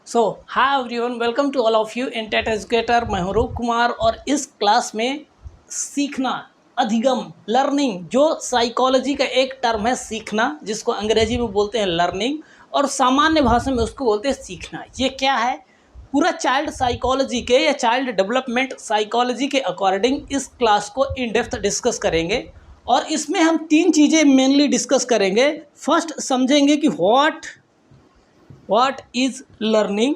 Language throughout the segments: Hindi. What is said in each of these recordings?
Hi everyone, welcome to all of you in TET educator. मैं हूं रूप कुमार और इस क्लास में सीखना, अधिगम, लर्निंग, जो साइकोलॉजी का एक टर्म है सीखना, जिसको अंग्रेजी में बोलते हैं लर्निंग और सामान्य भाषा में उसको बोलते हैं सीखना। ये क्या है? पूरा चाइल्ड साइकोलॉजी के या चाइल्ड डेवलपमेंट साइकोलॉजी के अकॉर्डिंग इस क्लास को इन डेप्थ डिस्कस करेंगे और इसमें हम तीन चीज़ें मेनली डिस्कस करेंगे। फर्स्ट समझेंगे कि व्हाट इज़ लर्निंग,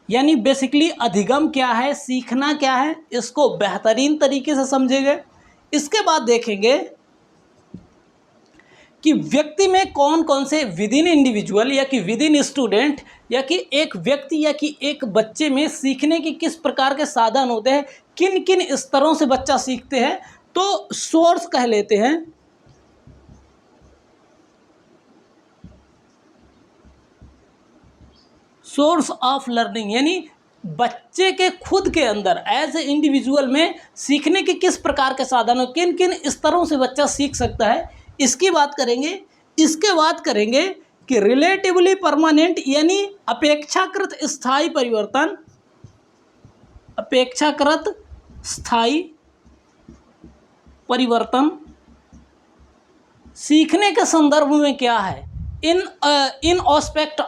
यानी बेसिकली अधिगम क्या है, सीखना क्या है, इसको बेहतरीन तरीके से समझेंगे। इसके बाद देखेंगे कि व्यक्ति में कौन कौन से विद इन इंडिविजुअल या कि विद इन स्टूडेंट या कि एक व्यक्ति या कि एक बच्चे में सीखने की किस प्रकार के साधन होते हैं, किन किन स्तरों से बच्चा सीखते हैं। तो सोर्स कह लेते हैं, सोर्स ऑफ लर्निंग, यानी बच्चे के खुद के अंदर एज ए इंडिविजुअल में सीखने के किस प्रकार के साधन हो, किन किन स्तरों से बच्चा सीख सकता है, इसकी बात करेंगे। इसके बाद करेंगे कि रिलेटिवली परमानेंट यानी अपेक्षाकृत स्थायी परिवर्तन, अपेक्षाकृत स्थायी परिवर्तन सीखने के संदर्भ में क्या है, इन ऑस्पेक्ट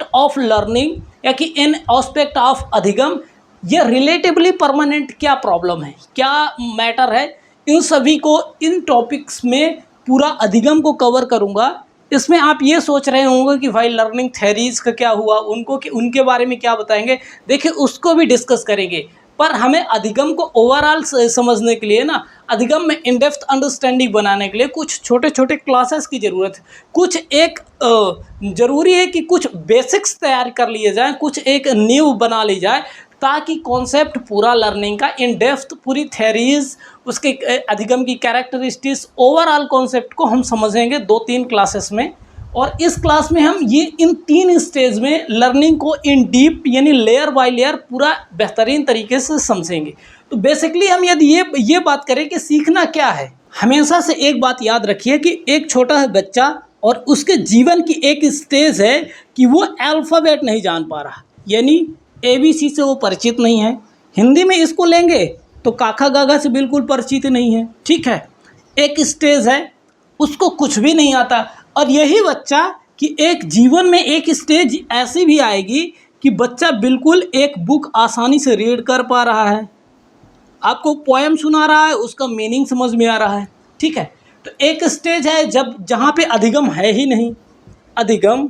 ऑफ लर्निंग या कि इन ऑस्पेक्ट ऑफ अधिगम, ये रिलेटिवली परमानेंट क्या प्रॉब्लम है, क्या मैटर है, इन सभी को इन टॉपिक्स में पूरा अधिगम को कवर करूँगा। इसमें आप ये सोच रहे होंगे कि भाई लर्निंग थ्योरीज का क्या हुआ, उनको कि उनके बारे में क्या बताएंगे। देखिए उसको भी डिस्कस करेंगे, पर हमें अधिगम को ओवरऑल समझने के लिए ना, अधिगम में इन डेप्थ अंडरस्टैंडिंग बनाने के लिए कुछ छोटे छोटे क्लासेस की ज़रूरत है। कुछ एक ज़रूरी है कि कुछ बेसिक्स तैयार कर लिए जाएं, कुछ एक नींव बना ली जाए, ताकि कॉन्सेप्ट पूरा लर्निंग का इन डेप्थ, पूरी थ्योरीज, उसके अधिगम की कैरेक्टरिस्टिक्स, ओवरऑल कॉन्सेप्ट को हम समझेंगे 2-3 क्लासेस में। और इस क्लास में हम ये इन 3 स्टेज में लर्निंग को इन डीप यानी लेयर बाय लेयर पूरा बेहतरीन तरीके से समझेंगे। तो बेसिकली हम यदि ये बात करें कि सीखना क्या है, हमेशा से एक बात याद रखिए कि एक छोटा सा बच्चा और उसके जीवन की एक स्टेज है कि वो अल्फ़ाबेट नहीं जान पा रहा, यानी ABC से वो परिचित नहीं है। हिंदी में इसको लेंगे तो काका गागा से बिल्कुल परिचित नहीं है, ठीक है। एक स्टेज है उसको कुछ भी नहीं आता, और यही बच्चा कि एक जीवन में एक स्टेज ऐसी भी आएगी कि बच्चा बिल्कुल एक बुक आसानी से रीड कर पा रहा है, आपको पोएम सुना रहा है, उसका मीनिंग समझ में आ रहा है, ठीक है। तो एक स्टेज है जहाँ पे अधिगम है ही नहीं, अधिगम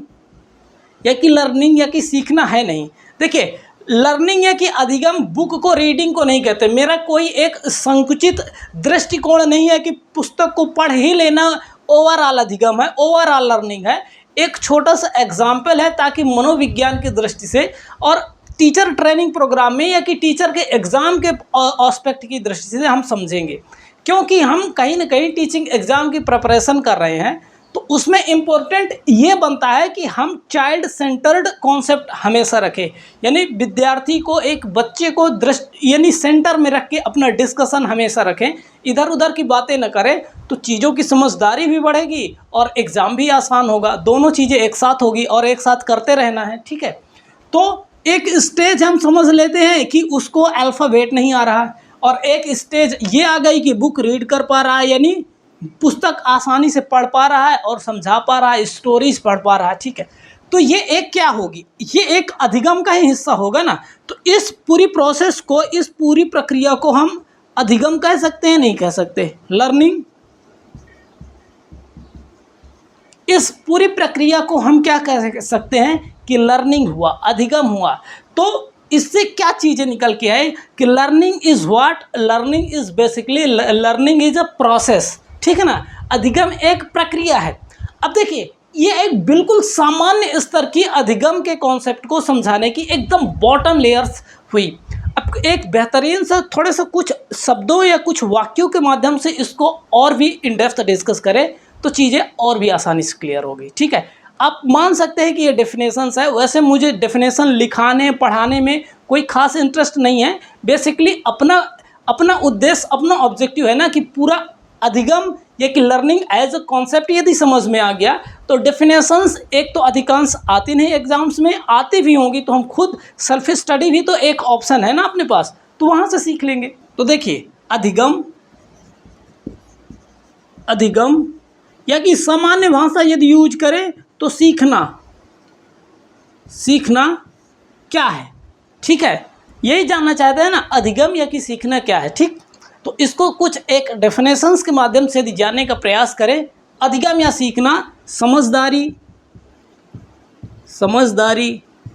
या कि लर्निंग या कि सीखना है नहीं। देखिए लर्निंग या कि अधिगम बुक को, रीडिंग को नहीं कहते। मेरा कोई एक संकुचित दृष्टिकोण नहीं है कि पुस्तक को पढ़ ही लेना ओवरऑल अधिगम है, ओवरऑल लर्निंग है। एक छोटा सा एग्जाम्पल है ताकि मनोविज्ञान की दृष्टि से और टीचर ट्रेनिंग प्रोग्राम में या कि टीचर के एग्ज़ाम के एस्पेक्ट की दृष्टि से हम समझेंगे, क्योंकि हम कहीं ना कहीं टीचिंग एग्ज़ाम की प्रिपरेशन कर रहे हैं। तो उसमें इम्पोर्टेंट ये बनता है कि हम चाइल्ड सेंटर्ड कॉन्सेप्ट हमेशा रखें, यानी विद्यार्थी को, एक बच्चे को दृष्टि यानी सेंटर में रख के अपना डिस्कशन हमेशा रखें, इधर उधर की बातें न करें, तो चीज़ों की समझदारी भी बढ़ेगी और एग्ज़ाम भी आसान होगा। दोनों चीज़ें एक साथ होगी और एक साथ करते रहना है, ठीक है। तो एक स्टेज हम समझ लेते हैं कि उसको अल्फ़ाबेट नहीं आ रहा, और एक स्टेज ये आ गई कि बुक रीड कर पा रहा है, यानी पुस्तक आसानी से पढ़ पा रहा है और समझा पा रहा है, स्टोरीज पढ़ पा रहा है, ठीक है। तो ये एक क्या होगी, ये एक अधिगम का ही हिस्सा होगा ना। तो इस पूरी प्रोसेस को, इस पूरी प्रक्रिया को हम अधिगम कह सकते हैं, नहीं कह सकते, लर्निंग। इस पूरी प्रक्रिया को हम क्या कह सकते हैं कि लर्निंग हुआ, अधिगम हुआ। तो इससे क्या चीज़ें निकल के आए कि learning is what, learning is basically, learning is a process, ठीक है ना। अधिगम एक प्रक्रिया है। अब देखिए ये एक बिल्कुल सामान्य स्तर की अधिगम के कॉन्सेप्ट को समझाने की एकदम बॉटम लेयर्स हुई। अब एक बेहतरीन सा थोड़े से कुछ शब्दों या कुछ वाक्यों के माध्यम से इसको और भी इन डेप्थ डिस्कस करें तो चीज़ें और भी आसानी से क्लियर होगी, ठीक है। आप मान सकते हैं कि ये डेफिनेशंस है, वैसे मुझे डेफिनेशन लिखाने पढ़ाने में कोई ख़ास इंटरेस्ट नहीं है। बेसिकली अपना उद्देश्य, अपना ऑब्जेक्टिव है ना कि पूरा अधिगम ये कि लर्निंग एज अ कॉन्सेप्ट यदि समझ में आ गया तो डेफिनेशंस एक तो अधिकांश आती नहीं एग्जाम्स में, आती भी होंगी तो हम खुद सेल्फ स्टडी भी तो एक ऑप्शन है ना अपने पास, तो वहाँ से सीख लेंगे। तो देखिए अधिगम, अधिगम या कि सामान्य भाषा यदि यूज करें तो सीखना, सीखना क्या है, ठीक है, यही जानना चाहते हैं ना, अधिगम या कि सीखना क्या है, ठीक। तो इसको कुछ एक डेफिनेशंस के माध्यम से यदि जानने का प्रयास करें, अधिगम या सीखना समझदारी, समझदारी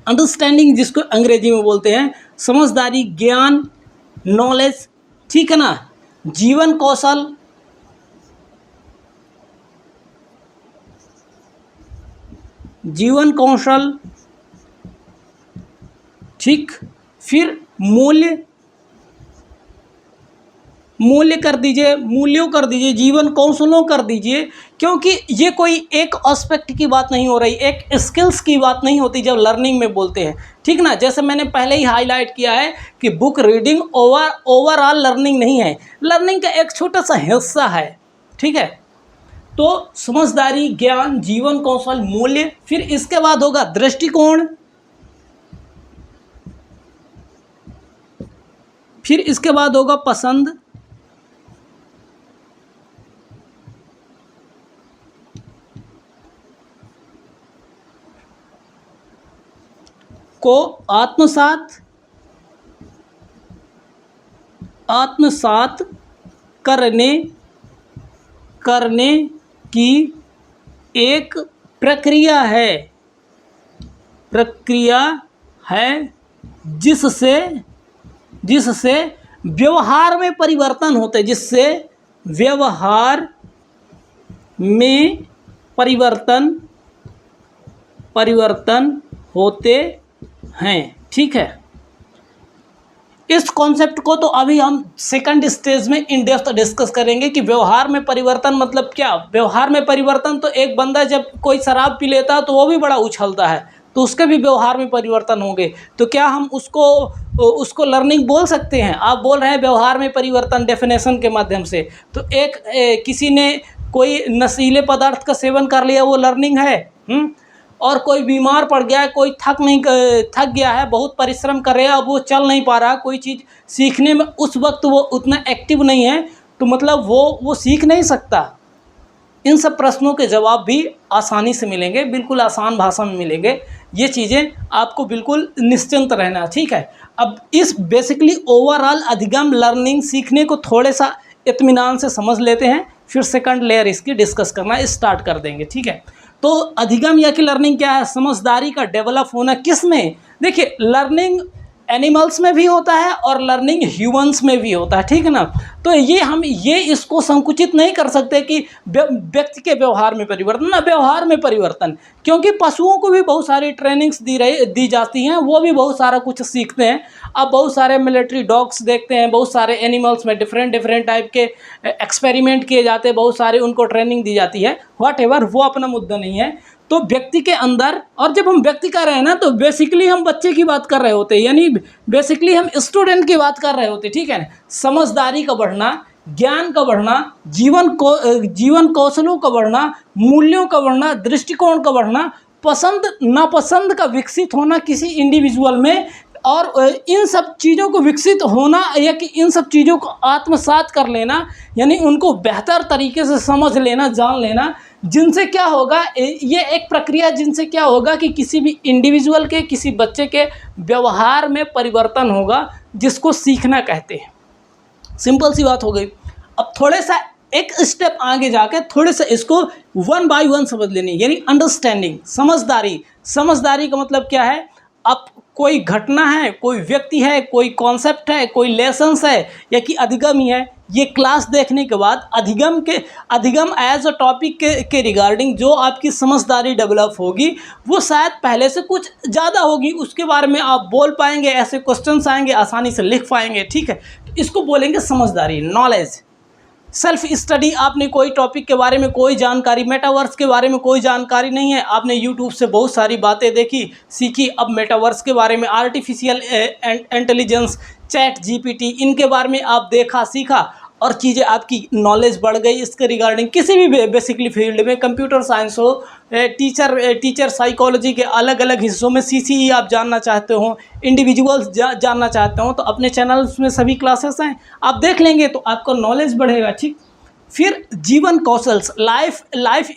अंडरस्टैंडिंग जिसको अंग्रेजी में बोलते हैं, समझदारी, ज्ञान, नॉलेज, ठीक है ना, जीवन कौशल, जीवन कौशल, ठीक। फिर मूल्य, मूल्य कर दीजिए, मूल्यों कर दीजिए, जीवन कौशलों कर दीजिए, क्योंकि ये कोई एक एस्पेक्ट की बात नहीं हो रही, एक स्किल्स की बात नहीं होती जब लर्निंग में बोलते हैं, ठीक ना। जैसे मैंने पहले ही हाईलाइट किया है कि बुक रीडिंग ओवरऑल लर्निंग नहीं है, लर्निंग का एक छोटा सा हिस्सा है, ठीक है। तो समझदारी, ज्ञान, जीवन कौशल, मूल्य, फिर इसके बाद होगा दृष्टिकोण, फिर इसके बाद होगा पसंद, को आत्मसात, आत्मसात करने, करने की एक प्रक्रिया है, प्रक्रिया है जिससे, जिससे व्यवहार में परिवर्तन होते हैं, जिससे व्यवहार में परिवर्तन, परिवर्तन होते हैं, ठीक है। इस कॉन्सेप्ट को तो अभी हम सेकंड स्टेज में इन डेप्थ डिस्कस करेंगे कि व्यवहार में परिवर्तन मतलब क्या। व्यवहार में परिवर्तन तो एक बंदा जब कोई शराब पी लेता है तो वो भी बड़ा उछलता है, तो उसके भी व्यवहार में परिवर्तन होंगे, तो क्या हम उसको लर्निंग बोल सकते हैं? आप बोल रहे हैं व्यवहार में परिवर्तन डेफिनेशन के माध्यम से, तो किसी ने कोई नशीले पदार्थ का सेवन कर लिया वो लर्निंग है, और कोई बीमार पड़ गया है, कोई थक गया है, बहुत परिश्रम कर रहा है, अब वो चल नहीं पा रहा, कोई चीज़ सीखने में उस वक्त वो उतना एक्टिव नहीं है, तो मतलब वो सीख नहीं सकता। इन सब प्रश्नों के जवाब भी आसानी से मिलेंगे, बिल्कुल आसान भाषा में मिलेंगे, ये चीज़ें आपको बिल्कुल निश्चिंत रहना, ठीक है। अब इस बेसिकली ओवरऑल अधिगम लर्निंग सीखने को थोड़े सा इत्मीनान से समझ लेते हैं, फिर सेकंड लेयर इसकी डिस्कस करना स्टार्ट कर देंगे, ठीक है। तो अधिगम या कि लर्निंग क्या है? समझदारी का डेवलप होना। किस में? देखिए लर्निंग एनिमल्स में भी होता है और लर्निंग ह्यूमंस में भी होता है, ठीक है ना। तो ये इसको संकुचित नहीं कर सकते कि व्यक्ति के व्यवहार में परिवर्तन, ना व्यवहार में परिवर्तन, क्योंकि पशुओं को भी बहुत सारी ट्रेनिंग्स दी जाती हैं, वो भी बहुत सारा कुछ सीखते हैं। अब बहुत सारे मिलिट्री डॉग्स देखते हैं, बहुत सारे एनिमल्स में डिफरेंट टाइप के एक्सपेरिमेंट किए जाते हैं, बहुत सारे उनको ट्रेनिंग दी जाती है, व्हाटएवर, वो अपना मुद्दा नहीं है। तो व्यक्ति के अंदर, और जब हम व्यक्ति कर रहे हैं ना तो बेसिकली हम बच्चे की बात कर रहे होते हैं, यानी बेसिकली हम स्टूडेंट की बात कर रहे होते हैं, ठीक है ना। समझदारी का बढ़ना, ज्ञान का बढ़ना, जीवन कौशलों का बढ़ना, मूल्यों का बढ़ना, दृष्टिकोण का बढ़ना, पसंद नापसंद का विकसित होना किसी इंडिविजुअल में, और इन सब चीज़ों को विकसित होना या कि इन सब चीज़ों को आत्मसात कर लेना, यानी उनको बेहतर तरीके से समझ लेना, जान लेना, जिनसे क्या होगा, ये एक प्रक्रिया जिनसे क्या होगा कि किसी भी इंडिविजुअल के, किसी बच्चे के व्यवहार में परिवर्तन होगा, जिसको सीखना कहते हैं। सिंपल सी बात हो गई। अब थोड़े सा एक स्टेप आगे जाके थोड़े से इसको वन बाय वन समझ लेनी, यानी अंडरस्टैंडिंग, समझदारी। समझदारी का मतलब क्या है? अब कोई घटना है, कोई व्यक्ति है, कोई कॉन्सेप्ट है, कोई लेसन्स है, या कि अधिगम ही है, ये क्लास देखने के बाद अधिगम एज अ टॉपिक के रिगार्डिंग जो आपकी समझदारी डेवलप होगी वो शायद पहले से कुछ ज़्यादा होगी, उसके बारे में आप बोल पाएंगे, ऐसे क्वेश्चंस आएंगे, आसानी से लिख पाएंगे, ठीक है। इसको बोलेंगे समझदारी, नॉलेज। सेल्फ स्टडी, आपने कोई टॉपिक के बारे में कोई जानकारी, मेटावर्स के बारे में कोई जानकारी नहीं है, आपने यूट्यूब से बहुत सारी बातें देखी, सीखी, अब मेटावर्स के बारे में, आर्टिफिशियल इंटेलिजेंस, चैट जीपीटी, इनके बारे में आप देखा, सीखा, और चीज़ें आपकी नॉलेज बढ़ गई इसके रिगार्डिंग, किसी भी बेसिकली फील्ड में, कंप्यूटर साइंस हो, टीचर साइकोलॉजी के अलग अलग हिस्सों में, सीसीई आप जानना चाहते हो, इंडिविजुअल्स जानना चाहते हो, तो अपने चैनल्स में सभी क्लासेस हैं, आप देख लेंगे तो आपका नॉलेज बढ़ेगा। ठीक, फिर जीवन कौशल, लाइफ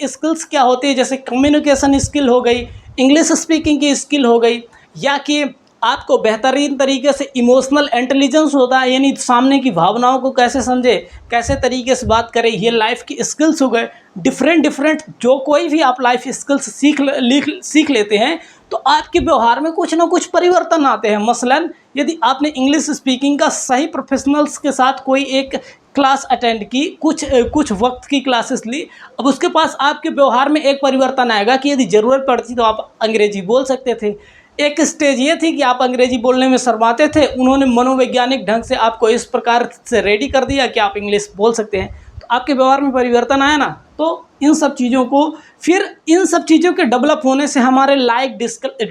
स्किल्स क्या होती है, जैसे कम्युनिकेशन स्किल हो गई, इंग्लिश स्पीकिंग की स्किल हो गई, या कि आपको बेहतरीन तरीके से इमोशनल इंटेलिजेंस होता है, यानी सामने की भावनाओं को कैसे समझे, कैसे तरीके से बात करें, ये लाइफ की स्किल्स हो गए। डिफरेंट जो कोई भी आप लाइफ स्किल्स सीख लेते हैं तो आपके व्यवहार में कुछ ना कुछ परिवर्तन आते हैं। मसलन यदि आपने इंग्लिश स्पीकिंग का सही प्रोफेशनल्स के साथ कोई एक क्लास अटेंड की, कुछ वक्त की क्लासेस ली, अब उसके पास आपके व्यवहार में एक परिवर्तन आएगा कि यदि ज़रूरत पड़ती तो आप अंग्रेजी बोल सकते थे। एक स्टेज ये थी कि आप अंग्रेजी बोलने में शर्माते थे, उन्होंने मनोवैज्ञानिक ढंग से आपको इस प्रकार से रेडी कर दिया कि आप इंग्लिश बोल सकते हैं, तो आपके व्यवहार में परिवर्तन आया ना। तो इन सब चीज़ों को, फिर इन सब चीज़ों के डेवलप होने से हमारे लाइक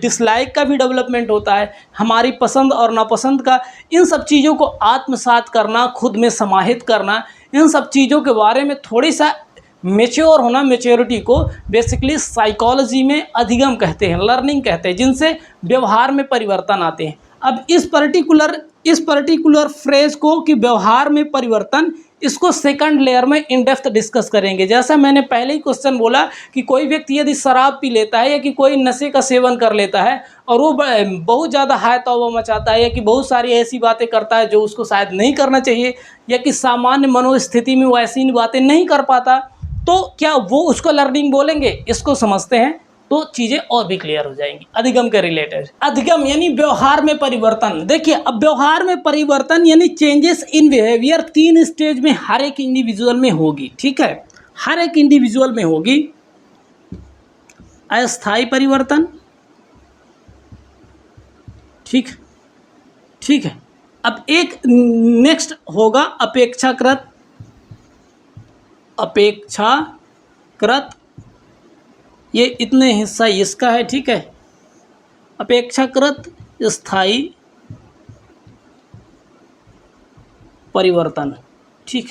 डिसलाइक का भी डेवलपमेंट होता है, हमारी पसंद और नापसंद का। इन सब चीज़ों को आत्मसात करना, खुद में समाहित करना, इन सब चीज़ों के बारे में थोड़ी सा मेच्योर होना, मेच्योरिटी को बेसिकली साइकोलॉजी में अधिगम कहते हैं, लर्निंग कहते हैं, जिनसे व्यवहार में परिवर्तन आते हैं। अब इस पर्टिकुलर फ्रेज को कि व्यवहार में परिवर्तन, इसको सेकंड लेयर में इन डेप्थ डिस्कस करेंगे। जैसा मैंने पहले ही क्वेश्चन बोला कि कोई व्यक्ति यदि शराब पी लेता है या कि कोई नशे का सेवन कर लेता है और वो बहुत ज़्यादा हाय तौबा मचाता है या कि बहुत सारी ऐसी बातें करता है जो उसको शायद नहीं करना चाहिए, या कि सामान्य मनोस्थिति में वो ऐसी बातें नहीं कर पाता, तो क्या वो उसको लर्निंग बोलेंगे? इसको समझते हैं तो चीज़ें और भी क्लियर हो जाएंगी। अधिगम के रिलेटेड, अधिगम यानी व्यवहार में परिवर्तन। देखिए, अब व्यवहार में परिवर्तन यानी चेंजेस इन बिहेवियर 3 स्टेज में हर एक इंडिविजुअल में होगी। ठीक है, हर एक इंडिविजुअल में होगी। अस्थायी परिवर्तन, ठीक है। अब एक नेक्स्ट होगा अपेक्षाकृत, ये इतने हिस्सा इसका है। ठीक है, अपेक्षाकृत स्थायी परिवर्तन। ठीक,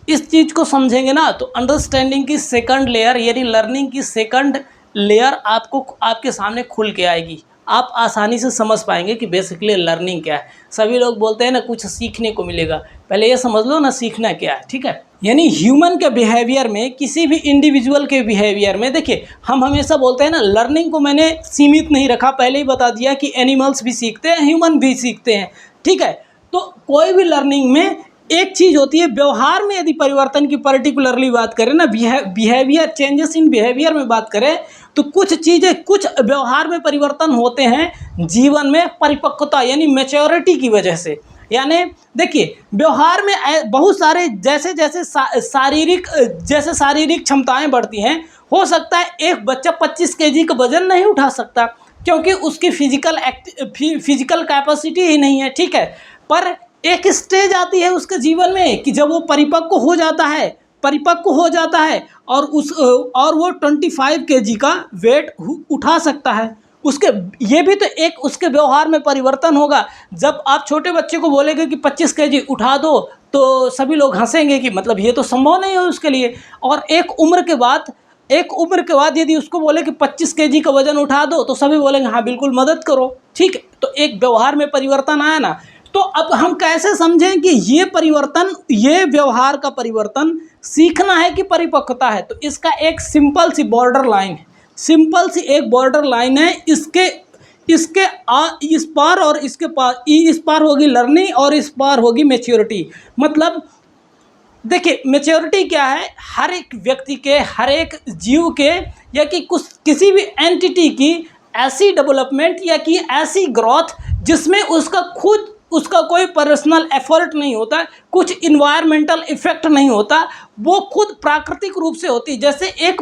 इस चीज़ को समझेंगे ना तो अंडरस्टैंडिंग की सेकंड लेयर यानी लर्निंग की सेकंड लेयर आपके सामने खुल के आएगी। आप आसानी से समझ पाएंगे कि बेसिकली लर्निंग क्या है। सभी लोग बोलते हैं ना कुछ सीखने को मिलेगा, पहले ये समझ लो ना सीखना क्या है। ठीक है, यानी ह्यूमन के बिहेवियर में, किसी भी इंडिविजुअल के बिहेवियर में, देखिए हम हमेशा बोलते हैं ना, लर्निंग को मैंने सीमित नहीं रखा, पहले ही बता दिया कि एनिमल्स भी सीखते हैं, ह्यूमन भी सीखते हैं। ठीक है, तो कोई भी लर्निंग में एक चीज़ होती है व्यवहार में, यदि परिवर्तन की पर्टिकुलरली बात करें ना, बिहेवियर चेंजेस इन बिहेवियर में बात करें तो कुछ चीज़ें, कुछ व्यवहार में परिवर्तन होते हैं जीवन में परिपक्वता यानी मैच्योरिटी की वजह से। यानी देखिए, व्यवहार में बहुत सारे जैसे शारीरिक क्षमताएं बढ़ती हैं, हो सकता है एक बच्चा 25 केजी का वजन नहीं उठा सकता क्योंकि उसकी फिजिकल कैपेसिटी ही नहीं है। ठीक है, पर एक स्टेज आती है उसके जीवन में कि जब वो परिपक्व हो जाता है और वो 25 केजी का वेट उठा सकता है। ये भी तो एक उसके व्यवहार में परिवर्तन होगा। जब आप छोटे बच्चे को बोलेंगे कि 25 केजी उठा दो तो सभी लोग हंसेंगे कि मतलब ये तो संभव नहीं है उसके लिए। और एक उम्र के बाद यदि उसको बोले कि 25 केजी का वजन उठा दो तो सभी बोलेंगे हाँ बिल्कुल मदद करो। ठीक है, तो एक व्यवहार में परिवर्तन आया ना। तो अब हम कैसे समझें कि ये व्यवहार का परिवर्तन सीखना है कि परिपक्वता है? तो इसका एक सिंपल सी बॉर्डर लाइन है। इसके इस पार और इसके पार, इस पार होगी लर्निंग और इस पार होगी मैच्योरिटी। मतलब देखिए, मैच्योरिटी क्या है? हर एक व्यक्ति के, हर एक जीव के, या कि किसी भी एंटिटी की ऐसी डेवलपमेंट या कि ऐसी ग्रोथ जिसमें उसका कोई पर्सनल एफर्ट नहीं होता, कुछ इन्वायरमेंटल इफेक्ट नहीं होता, वो खुद प्राकृतिक रूप से होती। जैसे एक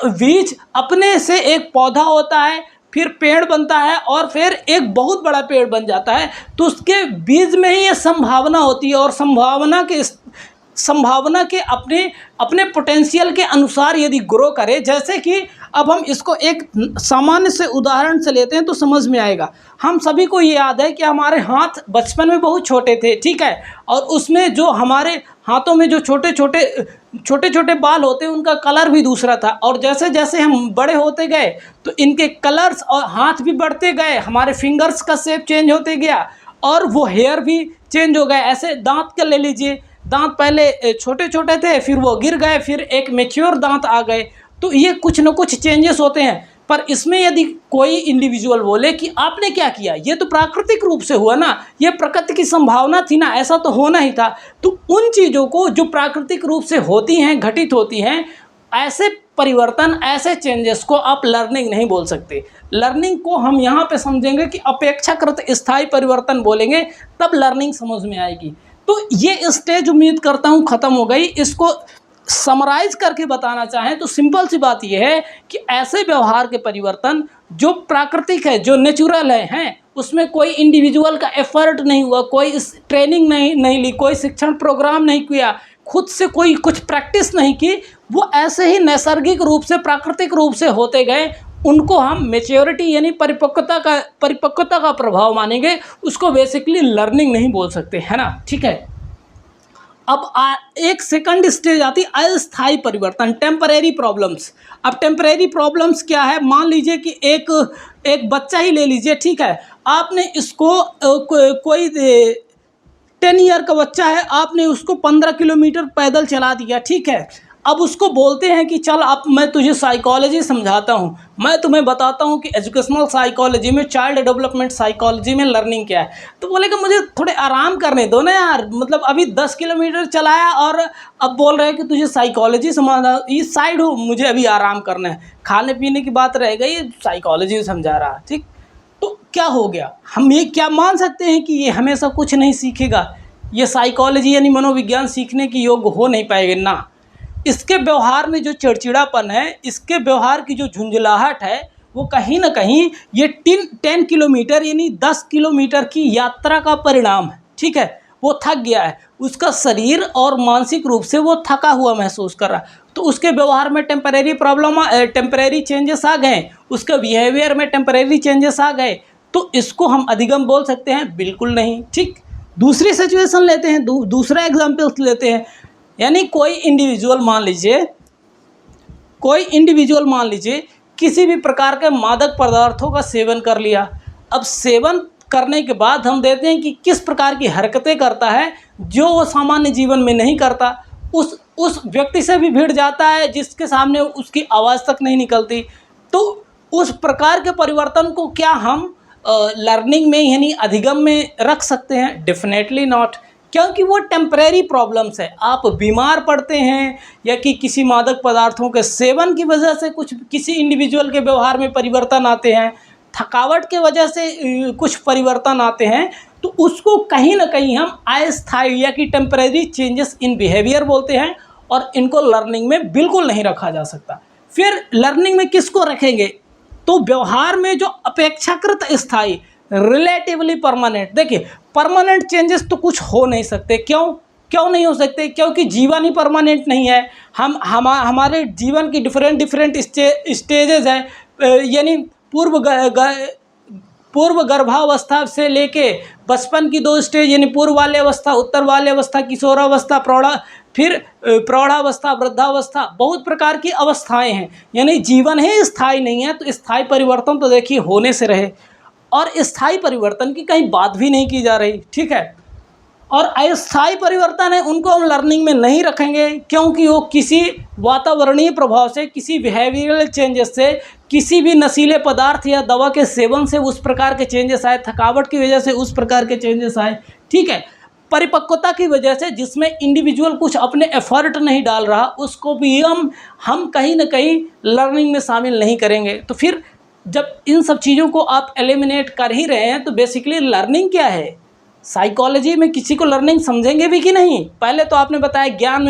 बीज अपने से एक पौधा होता है, फिर पेड़ बनता है और फिर एक बहुत बड़ा पेड़ बन जाता है, तो उसके बीज में ही ये संभावना होती है और संभावना के संभावना के अपने अपने पोटेंशियल के अनुसार यदि ग्रो करे, जैसे कि अब हम इसको एक सामान्य से उदाहरण से लेते हैं तो समझ में आएगा। हम सभी को ये याद है कि हमारे हाथ बचपन में बहुत छोटे थे, ठीक है, और उसमें जो हमारे हाथों में जो छोटे छोटे बाल होते हैं उनका कलर भी दूसरा था, और जैसे जैसे हम बड़े होते गए तो इनके कलर्स और हाथ भी बढ़ते गए, हमारे फिंगर्स का शेप चेंज होते गया और वो हेयर भी चेंज हो गए। ऐसे दांत का ले लीजिए, दांत पहले छोटे छोटे थे, फिर वो गिर गए, फिर एक मैच्योर दांत आ गए। तो ये कुछ न कुछ चेंजेस होते हैं। पर इसमें यदि कोई इंडिविजुअल बोले कि आपने क्या किया, ये तो प्राकृतिक रूप से हुआ ना, ये प्रकृति की संभावना थी ना, ऐसा तो होना ही था। तो उन चीज़ों को जो प्राकृतिक रूप से होती हैं, घटित होती हैं, ऐसे परिवर्तन, ऐसे चेंजेस को आप लर्निंग नहीं बोल सकते। लर्निंग को हम यहाँ पे समझेंगे कि अपेक्षाकृत स्थायी परिवर्तन बोलेंगे, तब लर्निंग समझ में आएगी। तो ये स्टेज उम्मीद करता हूँ ख़त्म हो गई। इसको समराइज करके बताना चाहें तो सिंपल सी बात यह है कि ऐसे व्यवहार के परिवर्तन जो प्राकृतिक है, जो नेचुरल हैं, उसमें कोई इंडिविजुअल का एफर्ट नहीं हुआ, कोई ट्रेनिंग नहीं ली, कोई शिक्षण प्रोग्राम नहीं किया, खुद से कोई कुछ प्रैक्टिस नहीं की, वो ऐसे ही नैसर्गिक रूप से, प्राकृतिक रूप से होते गए, उनको हम मैच्योरिटी यानी परिपक्वता का प्रभाव मानेंगे। उसको बेसिकली लर्निंग नहीं बोल सकते, है ना, ठीक है। अब एक सेकंड स्टेज आती है अस्थायी परिवर्तन, टेम्परेरी प्रॉब्लम्स। अब टेम्परेरी प्रॉब्लम्स क्या है, मान लीजिए कि एक बच्चा ही ले लीजिए, ठीक है, आपने इसको कोई 10 ईयर का बच्चा है, आपने उसको 15 किलोमीटर पैदल चला दिया, ठीक है। अब उसको बोलते हैं कि चल अब मैं तुझे साइकोलॉजी समझाता हूँ, मैं तुम्हें बताता हूँ कि एजुकेशनल साइकोलॉजी में, चाइल्ड डेवलपमेंट साइकोलॉजी में लर्निंग क्या है। तो बोलेगा मुझे थोड़े आराम करने दो ना यार, मतलब अभी 10 किलोमीटर चलाया और अब बोल रहे हैं कि तुझे साइकोलॉजी समझा, ये साइड हो, मुझे अभी आराम करना है, खाने पीने की बात रह गई, साइकोलॉजी समझा रहा, ठीक। तो क्या हो गया, हम ये क्या मान सकते हैं कि ये हमेशा कुछ नहीं सीखेगा, ये साइकोलॉजी यानी मनोविज्ञान सीखने की योग्य हो नहीं पाएगा ना। इसके व्यवहार में जो चिड़चिड़ापन है, इसके व्यवहार की जो झुंझलाहट है, वो कहीं ना कहीं ये 10 किलोमीटर यानी 10 किलोमीटर की यात्रा का परिणाम है, ठीक है। वो थक गया है, उसका शरीर और मानसिक रूप से वो थका हुआ महसूस कर रहा है, तो उसके व्यवहार में टेम्परेरी चेंजेस आ गए, उसके बिहेवियर में टेम्परेरी चेंजेस आ गए। तो इसको हम अधिगम बोल सकते हैं? बिल्कुल नहीं, ठीक। दूसरी सिचुएशन लेते हैं, दूसरा एग्जाम्पल लेते हैं, यानी कोई इंडिविजुअल मान लीजिए किसी भी प्रकार के मादक पदार्थों का सेवन कर लिया। अब सेवन करने के बाद हम देखते हैं कि किस प्रकार की हरकतें करता है जो वो सामान्य जीवन में नहीं करता। उस व्यक्ति से भी भिड़ जाता है जिसके सामने उसकी आवाज़ तक नहीं निकलती। तो उस प्रकार के परिवर्तन को क्या हम लर्निंग में यानी अधिगम में रख सकते हैं? डेफिनेटली नॉट, क्योंकि वो टेम्परेरी प्रॉब्लम्स है। आप बीमार पड़ते हैं या कि किसी मादक पदार्थों के सेवन की वजह से किसी इंडिविजुअल के व्यवहार में परिवर्तन आते हैं, थकावट के वजह से कुछ परिवर्तन आते हैं, तो उसको कहीं ना कहीं हम अस्थायी या कि टेम्परेरी चेंजेस इन बिहेवियर बोलते हैं, और इनको लर्निंग में बिल्कुल नहीं रखा जा सकता। फिर लर्निंग में किसको रखेंगे? तो व्यवहार में जो अपेक्षाकृत स्थायी, रिलेटिवली परमानेंट। देखिए, परमानेंट चेंजेस तो कुछ हो नहीं सकते। क्यों नहीं हो सकते? क्योंकि जीवन ही परमानेंट नहीं है। हमारे जीवन की डिफरेंट स्टेजेस है, यानी पूर्व गर्भावस्था से लेके बचपन की 2 स्टेज, यानी पूर्व बाल्यावस्था, उत्तर बाल्यावस्था, किशोरावस्था, फिर प्रौढ़ावस्था, वृद्धावस्था, बहुत प्रकार की अवस्थाएं हैं। यानी जीवन ही स्थायी नहीं है, तो स्थायी परिवर्तन तो देखिए होने से रहे, और स्थायी परिवर्तन की कहीं बात भी नहीं की जा रही, ठीक है। और अस्थायी परिवर्तन है, उनको हम लर्निंग में नहीं रखेंगे, क्योंकि वो किसी वातावरणीय प्रभाव से, किसी बिहेवियरल चेंजेस से, किसी भी नशीले पदार्थ या दवा के सेवन से उस प्रकार के चेंजेस आए, थकावट की वजह से उस प्रकार के चेंजेस आए, ठीक है। परिपक्वता की वजह से, जिसमें इंडिविजुअल कुछ अपने एफर्ट नहीं डाल रहा, उसको भी हम कहीं ना कहीं लर्निंग में शामिल नहीं करेंगे। तो फिर जब इन सब चीज़ों को आप एलिमिनेट कर ही रहे हैं, तो बेसिकली लर्निंग क्या है? साइकोलॉजी में किसी को लर्निंग समझेंगे भी कि नहीं? पहले तो आपने बताया ज्ञान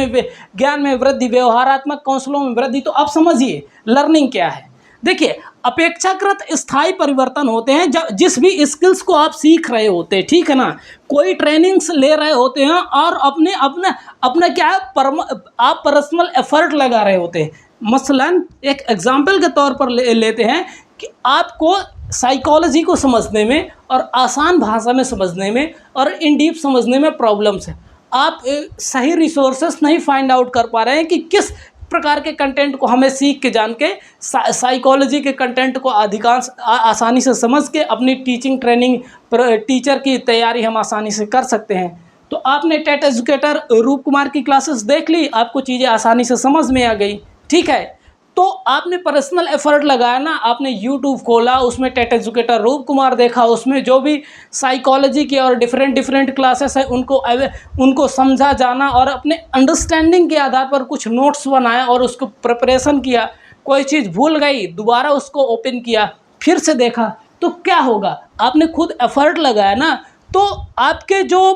में वृद्धि, व्यवहारात्मक कौशलों में वृद्धि, तो आप समझिए लर्निंग क्या है। देखिए, अपेक्षाकृत स्थायी परिवर्तन होते हैं जब जिस भी स्किल्स को आप सीख रहे होते हैं, ठीक है ना, कोई ट्रेनिंग्स ले रहे होते हैं और अपने अपना अपना क्या है आप पर्सनल एफर्ट लगा रहे होते हैं। मसलन एक एग्जांपल के तौर पर लेते हैं कि आपको साइकोलॉजी को समझने में और आसान भाषा में समझने में और इन डीप समझने में प्रॉब्लम्स है। आप सही रिसोर्सेस नहीं फाइंड आउट कर पा रहे हैं कि किस प्रकार के कंटेंट को हमें सीख के जान के साइकोलॉजी के कंटेंट को अधिकांश आसानी से समझ के अपनी टीचिंग ट्रेनिंग टीचर की तैयारी हम आसानी से कर सकते हैं। तो आपने टेट एजुकेटर रूप कुमार की क्लासेस देख ली, आपको चीज़ें आसानी से समझ में आ गई, ठीक है। तो आपने पर्सनल एफर्ट लगाया ना, आपने यूट्यूब खोला, उसमें टेट एजुकेटर रूप कुमार देखा, उसमें जो भी साइकोलॉजी के और डिफरेंट क्लासेस हैं उनको समझा जाना और अपने अंडरस्टैंडिंग के आधार पर कुछ नोट्स बनाया और उसको प्रिपरेशन किया। कोई चीज़ भूल गई, दोबारा उसको ओपन किया, फिर से देखा, तो क्या होगा, आपने खुद एफर्ट लगाया ना। तो आपके जो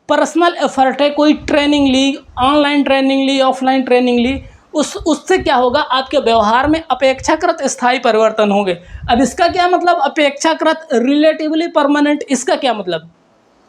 पर्सनल एफर्ट है, कोई ट्रेनिंग ली, ऑनलाइन ट्रेनिंग ली, ऑफलाइन ट्रेनिंग ली, उससे क्या होगा, आपके व्यवहार में अपेक्षाकृत स्थायी परिवर्तन होंगे। अब इसका क्या मतलब, अपेक्षाकृत रिलेटिवली परमानेंट, इसका क्या मतलब,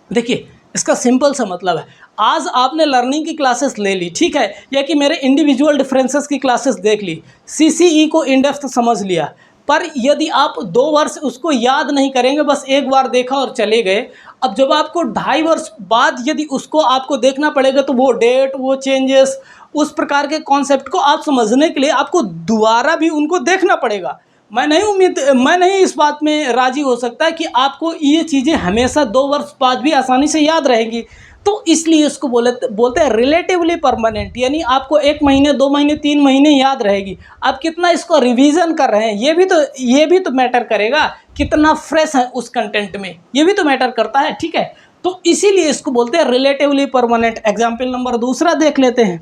देखिए इसका सिंपल सा मतलब है, आज आपने लर्निंग की क्लासेस ले ली, ठीक है, या कि मेरे इंडिविजुअल डिफरेंसेस की क्लासेस देख ली, सीसीई को इन डेप्थ समझ लिया, पर यदि आप 2 वर्ष उसको याद नहीं करेंगे, बस एक बार देखा और चले गए, अब जब आपको 2.5 वर्ष बाद यदि उसको आपको देखना पड़ेगा तो वो डेट, वो चेंजेस, उस प्रकार के कॉन्सेप्ट को आप समझने के लिए आपको दोबारा भी उनको देखना पड़ेगा। मैं नहीं इस बात में राजी हो सकता कि आपको ये चीज़ें हमेशा 2 वर्ष बाद भी आसानी से याद रहेंगी। तो इसलिए इसको बोलते हैं रिलेटिवली परमानेंट, यानी आपको 1 महीने, 2 महीने, 3 महीने याद रहेगी। आप कितना इसको रिवीजन कर रहे हैं, ये भी तो मैटर करेगा, कितना फ्रेश है उस कंटेंट में, ये भी तो मैटर करता है, ठीक है। तो इसीलिए इसको बोलते हैं रिलेटिवली परमानेंट। एग्जाम्पल नंबर दूसरा देख लेते हैं।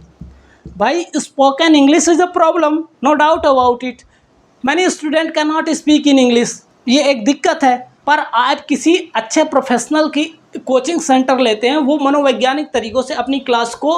भाई, spoken English is a problem, no doubt about it, many student can not speak in English, ये एक दिक्कत है। पर आप किसी अच्छे प्रोफेशनल की कोचिंग सेंटर लेते हैं, वो मनोवैज्ञानिक तरीक़ों से अपनी क्लास को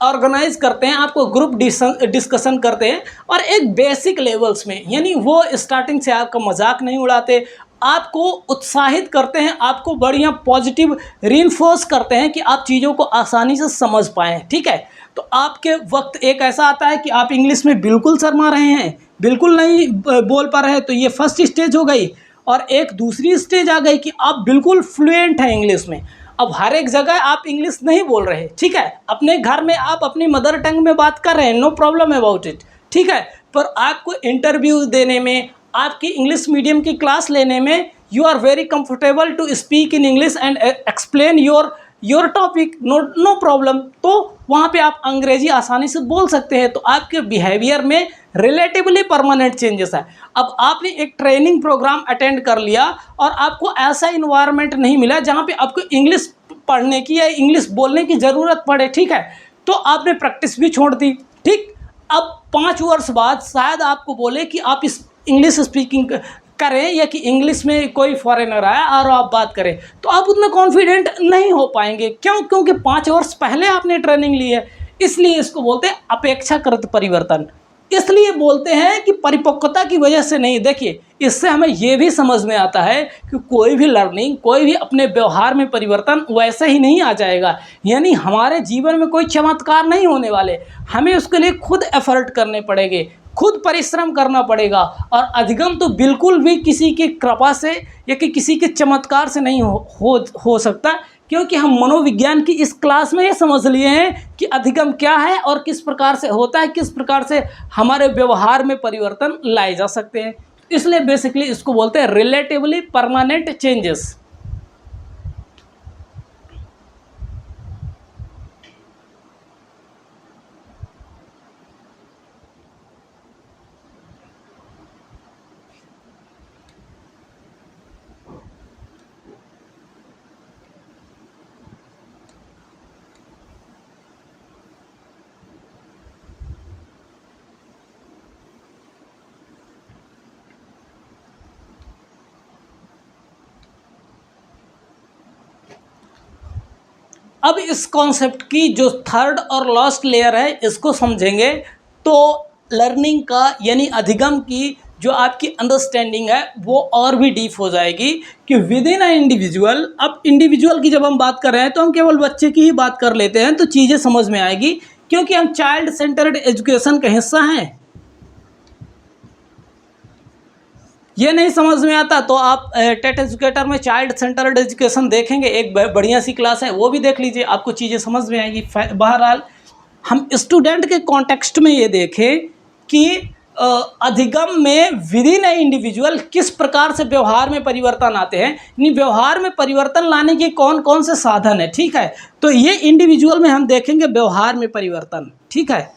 ऑर्गेनाइज करते हैं, आपको ग्रुप डिस्कशन करते हैं और एक बेसिक लेवल्स में, यानी वो स्टार्टिंग से आपका मजाक नहीं उड़ाते, आपको उत्साहित करते हैं, आपको बढ़िया पॉजिटिव रीइंफोर्स करते हैं कि आप चीज़ों को आसानी से समझ पाएँ, ठीक है। तो आपके वक्त एक ऐसा आता है कि आप इंग्लिश में बिल्कुल शर्मा रहे हैं, बिल्कुल नहीं बोल पा रहे हैं, तो ये फर्स्ट स्टेज हो गई। और एक दूसरी स्टेज आ गई कि आप बिल्कुल फ्लुएंट हैं इंग्लिश में, अब हर एक जगह आप इंग्लिश नहीं बोल रहे, ठीक है, अपने घर में आप अपनी मदर टंग में बात कर रहे हैं, नो प्रॉब्लम अबाउट इट, ठीक है, पर आपको इंटरव्यूज़ देने में, आपकी इंग्लिश मीडियम की क्लास लेने में, you are very comfortable to speak in English and explain your topic, no problem. तो वहाँ पे आप अंग्रेजी आसानी से बोल सकते हैं। तो आपके बिहेवियर में रिलेटिवली परमानेंट चेंजेस है। अब आपने एक ट्रेनिंग प्रोग्राम अटेंड कर लिया और आपको ऐसा इन्वायरमेंट नहीं मिला जहाँ पे आपको इंग्लिश पढ़ने की या इंग्लिश बोलने की ज़रूरत पड़े, ठीक है, तो आपने प्रैक्टिस भी छोड़ दी, ठीक। अब 5 वर्ष बाद शायद आपको बोले कि आप इस इंग्लिश स्पीकिंग करें या कि इंग्लिश में कोई फॉरेनर आया और आप बात करें, तो आप उतना कॉन्फिडेंट नहीं हो पाएंगे। क्यों? क्योंकि 5 वर्ष पहले आपने ट्रेनिंग ली है। इसलिए इसको बोलते हैं अपेक्षाकृत परिवर्तन। इसलिए बोलते हैं कि परिपक्वता की वजह से नहीं। देखिए, इससे हमें ये भी समझ में आता है कि कोई भी लर्निंग, कोई भी अपने व्यवहार में परिवर्तन वैसे ही नहीं आ जाएगा, यानी हमारे जीवन में कोई चमत्कार नहीं होने वाले, हमें उसके लिए खुद एफर्ट करने पड़ेंगे, खुद परिश्रम करना पड़ेगा। और अधिगम तो बिल्कुल भी किसी की कृपा से या कि किसी के चमत्कार से नहीं हो सकता, क्योंकि हम मनोविज्ञान की इस क्लास में ये समझ लिए हैं कि अधिगम क्या है और किस प्रकार से होता है, किस प्रकार से हमारे व्यवहार में परिवर्तन लाए जा सकते हैं। इसलिए बेसिकली इसको बोलते हैं रिलेटिवली परमानेंट चेंजेस। अब इस कॉन्सेप्ट की जो थर्ड और लास्ट लेयर है, इसको समझेंगे तो लर्निंग का यानी अधिगम की जो आपकी अंडरस्टैंडिंग है वो और भी डीप हो जाएगी कि विद इन अ इंडिविजुअल। अब इंडिविजुअल की जब हम बात कर रहे हैं तो हम केवल बच्चे की ही बात कर लेते हैं तो चीज़ें समझ में आएगी, क्योंकि हम चाइल्ड सेंटर्ड एजुकेशन का हिस्सा हैं। ये नहीं समझ में आता तो आप टेट एजुकेटर में चाइल्ड सेंटर्ड एजुकेशन देखेंगे, एक बढ़िया सी क्लास है, वो भी देख लीजिए, आपको चीज़ें समझ में आएगी। बहरहाल हम स्टूडेंट के कॉन्टेक्स्ट में ये देखें कि अधिगम में विद इन ए इंडिविजुअल किस प्रकार से व्यवहार में परिवर्तन आते हैं, यानी व्यवहार में परिवर्तन लाने के कौन कौन से साधन है। ठीक है, तो ये इंडिविजुअल में हम देखेंगे व्यवहार में परिवर्तन। ठीक है,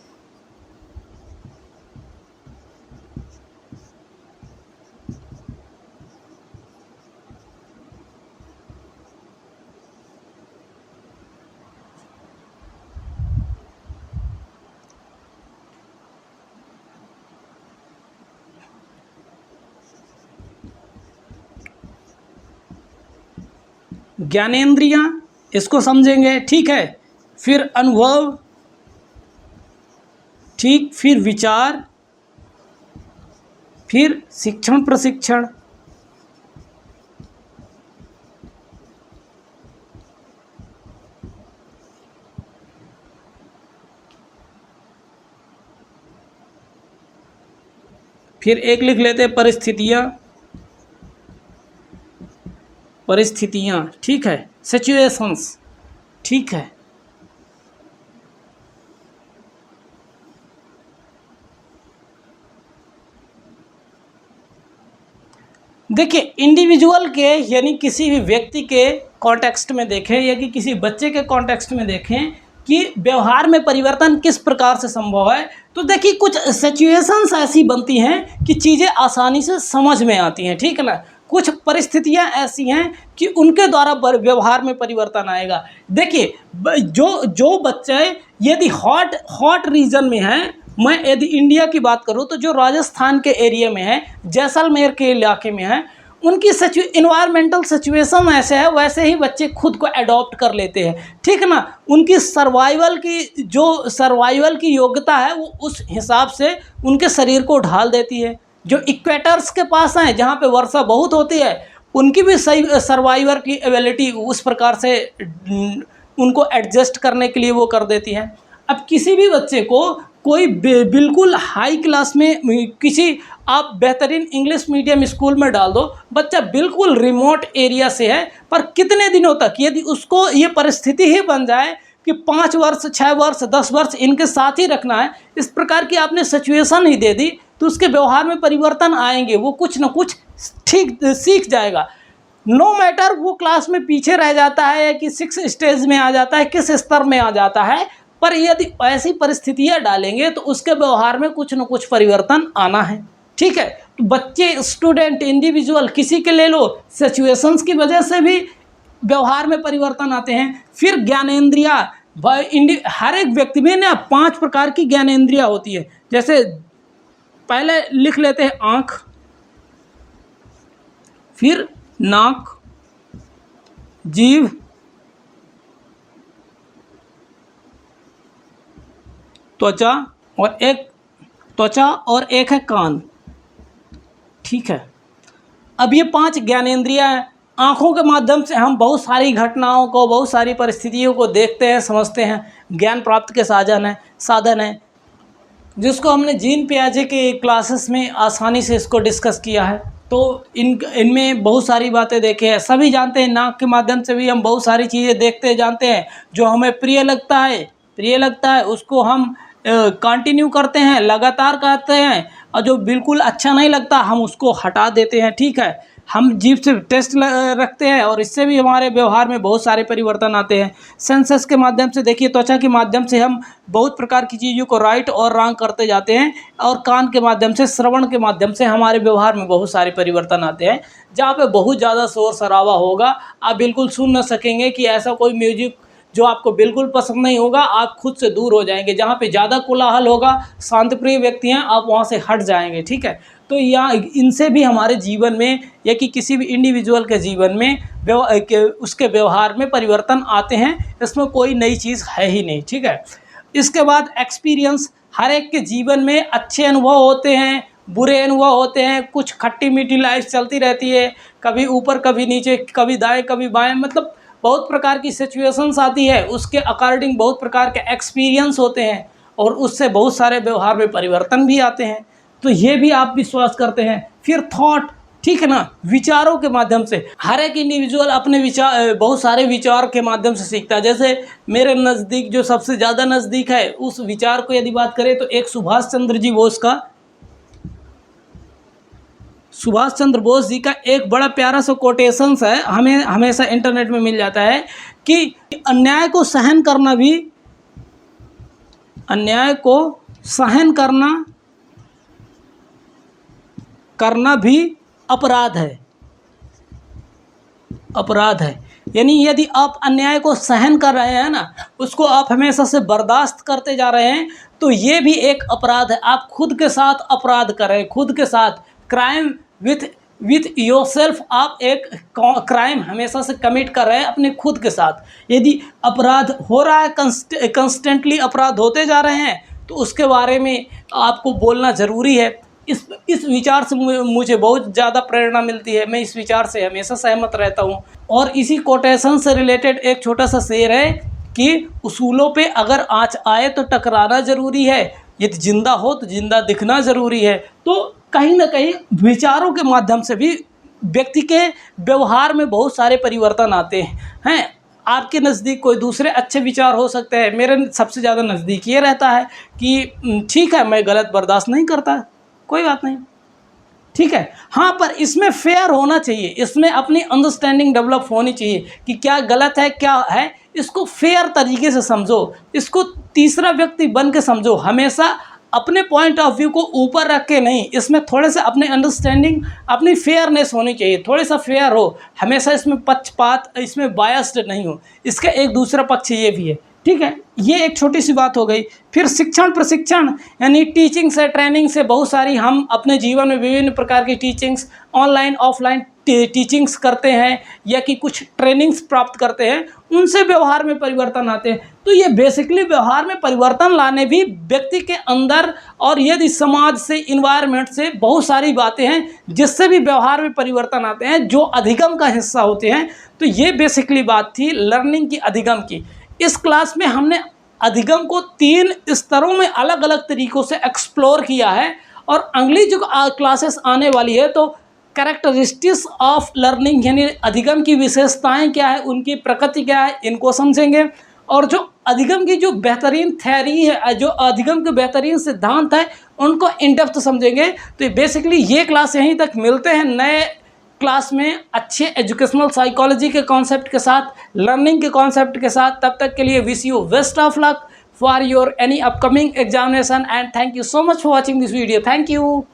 ज्ञानेंद्रियां, इसको समझेंगे। ठीक है, फिर अनुभव, ठीक, फिर विचार, फिर शिक्षण प्रशिक्षण, फिर एक लिख लेते हैं परिस्थितियां, परिस्थितियां। ठीक है, सिचुएशंस। ठीक है, देखिए इंडिविजुअल के यानी किसी भी व्यक्ति के कॉन्टेक्स्ट में देखें या कि किसी बच्चे के कॉन्टेक्स्ट में देखें कि व्यवहार में परिवर्तन किस प्रकार से संभव है, तो देखिए कुछ सिचुएशंस ऐसी बनती हैं कि चीज़ें आसानी से समझ में आती हैं। ठीक है ना, कुछ परिस्थितियां ऐसी हैं कि उनके द्वारा व्यवहार में परिवर्तन आएगा। देखिए जो बच्चे यदि हॉट रीजन में हैं, मैं यदि इंडिया की बात करूं तो जो राजस्थान के एरिया में है, जैसलमेर के इलाके में है, उनकी इन्वायरमेंटल सिचुएशन ऐसे है वैसे ही बच्चे खुद को अडॉप्ट कर लेते हैं। ठीक है ना, उनकी सर्वाइवल की योग्यता है वो उस हिसाब से उनके शरीर को ढाल देती है। जो इक्वेटर्स के पास हैं जहाँ पे वर्षा बहुत होती है, उनकी भी सही सर्वाइवर की एबिलिटी उस प्रकार से उनको एडजस्ट करने के लिए वो कर देती है। अब किसी भी बच्चे को कोई बिल्कुल हाई क्लास में किसी आप बेहतरीन इंग्लिश मीडियम स्कूल में डाल दो, बच्चा बिल्कुल रिमोट एरिया से है, पर कितने दिनों तक यदि उसको ये परिस्थिति ही बन जाए कि 5 वर्ष 6 वर्ष 10 वर्ष इनके साथ ही रखना है, इस प्रकार की आपने सिचुएशन ही दे दी, तो उसके व्यवहार में परिवर्तन आएंगे, वो कुछ न कुछ ठीक सीख जाएगा। नो मैटर वो क्लास में पीछे रह जाता है कि 6 स्टेज में आ जाता है, किस स्तर में आ जाता है, पर यदि ऐसी परिस्थितियां डालेंगे तो उसके व्यवहार में कुछ न कुछ परिवर्तन आना है। ठीक है, तो बच्चे, स्टूडेंट, इंडिविजुअल किसी के ले लो, सिचुएशंस की वजह से भी व्यवहार में परिवर्तन आते हैं। फिर ज्ञानेंद्रिया, हर एक व्यक्ति में ना 5 प्रकार की ज्ञानेंद्रिया होती है। जैसे पहले लिख लेते हैं आँख, फिर नाक, जीभ, त्वचा और एक है कान। ठीक है, अब ये 5 ज्ञानेंद्रियां हैं। आँखों के माध्यम से हम बहुत सारी घटनाओं को, बहुत सारी परिस्थितियों को देखते हैं, समझते हैं, ज्ञान प्राप्त के साधन है जिसको हमने जीन पियाजे के क्लासेस में आसानी से इसको डिस्कस किया है। तो इनमें बहुत सारी बातें देखे हैं, सभी जानते हैं। नाक के माध्यम से भी हम बहुत सारी चीज़ें देखते जानते हैं। जो हमें प्रिय लगता है उसको हम कंटिन्यू करते हैं, लगातार करते हैं, और जो बिल्कुल अच्छा नहीं लगता हम उसको हटा देते हैं। ठीक है, हम जीभ से टेस्ट रखते हैं और इससे भी हमारे व्यवहार में बहुत सारे परिवर्तन आते हैं। सेंसस के माध्यम से देखिए, त्वचा के माध्यम से हम बहुत प्रकार की चीज़ों को राइट और रॉन्ग करते जाते हैं, और कान के माध्यम से, श्रवण के माध्यम से हमारे व्यवहार में बहुत सारे परिवर्तन आते हैं। जहाँ पे बहुत ज़्यादा शोर शराबा होगा, आप बिल्कुल सुन न सकेंगे कि ऐसा कोई म्यूजिक जो आपको बिल्कुल पसंद नहीं होगा, आप खुद से दूर हो जाएंगे। जहाँ पे ज़्यादा कोलाहल होगा, शांतिप्रिय व्यक्ति हैं, आप वहाँ से हट जाएंगे। ठीक है, तो यहाँ इनसे भी हमारे जीवन में या कि किसी भी इंडिविजुअल के जीवन में उसके व्यवहार में परिवर्तन आते हैं। इसमें कोई नई चीज़ है ही नहीं। ठीक है, इसके बाद एक्सपीरियंस, हर एक के जीवन में अच्छे अनुभव होते हैं, बुरे अनुभव होते हैं, कुछ खट्टी मीठी लाइफ चलती रहती है, कभी ऊपर कभी नीचे, कभी दाएं कभी बाएं, मतलब बहुत प्रकार की सिचुएशंस आती है, उसके अकॉर्डिंग बहुत प्रकार के एक्सपीरियंस होते हैं और उससे बहुत सारे व्यवहार में परिवर्तन भी आते हैं। तो ये भी आप विश्वास करते हैं। फिर थॉट, ठीक है ना, विचारों के माध्यम से हर एक इंडिविजुअल अपने विचार, बहुत सारे विचार के माध्यम से सीखता है। जैसे मेरे नज़दीक जो सबसे ज़्यादा नज़दीक है उस विचार को यदि बात करें तो एक सुभाष चंद्र बोस जी का एक बड़ा प्यारा सा कोटेशंस है, हमें हमेशा इंटरनेट में मिल जाता है कि अन्याय को सहन करना भी अपराध है। यानी यदि आप अन्याय को सहन कर रहे हैं ना, उसको आप हमेशा से बर्दाश्त करते जा रहे हैं, तो ये भी एक अपराध है। आप खुद के साथ अपराध कर रहे हैं, खुद के साथ क्राइम विथ योरसेल्फ, आप एक क्राइम हमेशा से कमिट कर रहे हैं अपने खुद के साथ। यदि अपराध हो रहा है, कंस्टेंटली अपराध होते जा रहे हैं, तो उसके बारे में आपको बोलना ज़रूरी है। इस विचार से मुझे बहुत ज़्यादा प्रेरणा मिलती है, मैं इस विचार से हमेशा सहमत रहता हूँ। और इसी कोटेशन से रिलेटेड एक छोटा सा शेर है कि उसूलों पे अगर आँच आए तो टकराना ज़रूरी है, यदि जिंदा हो तो जिंदा दिखना ज़रूरी है। तो कहीं ना कहीं विचारों के माध्यम से भी व्यक्ति के व्यवहार में बहुत सारे परिवर्तन आते हैं। आपके नज़दीक कोई दूसरे अच्छे विचार हो सकते हैं, मेरे सबसे ज़्यादा नज़दीक ये रहता है कि ठीक है, मैं गलत बर्दाश्त नहीं करता, कोई बात नहीं, ठीक है। हाँ, पर इसमें फेयर होना चाहिए, इसमें अपनी अंडरस्टैंडिंग डेवलप होनी चाहिए कि क्या गलत है क्या है, इसको फेयर तरीके से समझो, इसको तीसरा व्यक्ति बन के समझो, हमेशा अपने पॉइंट ऑफ व्यू को ऊपर रख के नहीं, इसमें थोड़े से अपने अंडरस्टैंडिंग, अपनी फेयरनेस होनी चाहिए, थोड़ा सा फेयर हो, हमेशा इसमें पक्षपात, इसमें बायस्ड नहीं हो। इसका एक दूसरा पक्ष ये भी है, ठीक है। ये एक छोटी सी बात हो गई। फिर शिक्षण प्रशिक्षण, यानी टीचिंग से, ट्रेनिंग से बहुत सारी हम अपने जीवन में विभिन्न प्रकार की टीचिंग्स, ऑनलाइन ऑफलाइन टीचिंग्स करते हैं या कि कुछ ट्रेनिंग्स प्राप्त करते हैं, उनसे व्यवहार में परिवर्तन आते हैं। तो ये बेसिकली व्यवहार में परिवर्तन लाने भी व्यक्ति के अंदर, और यदि समाज से, इन्वायरमेंट से बहुत सारी बातें हैं जिससे भी व्यवहार में परिवर्तन आते हैं, जो अधिगम का हिस्सा होते हैं। तो ये बेसिकली बात थी लर्निंग की, अधिगम की। इस क्लास में हमने अधिगम को 3 स्तरों में अलग अलग तरीक़ों से एक्सप्लोर किया है, और अगली जो क्लासेस आने वाली है तो कैरेक्टरिस्टिक्स ऑफ लर्निंग, यानी अधिगम की विशेषताएं क्या है, उनकी प्रकृति क्या है, इनको समझेंगे। और जो अधिगम की जो बेहतरीन थ्योरी है, जो अधिगम के बेहतरीन सिद्धांत है, उनको इन डेप्थ समझेंगे। तो बेसिकली ये क्लास यहीं तक, मिलते हैं नए क्लास में अच्छे एजुकेशनल साइकोलॉजी के कॉन्सेप्ट के साथ, लर्निंग के कॉन्सेप्ट के साथ। तब तक के लिए wish you best of luck for your any upcoming examination, and thank you so much for watching this video. Thank you.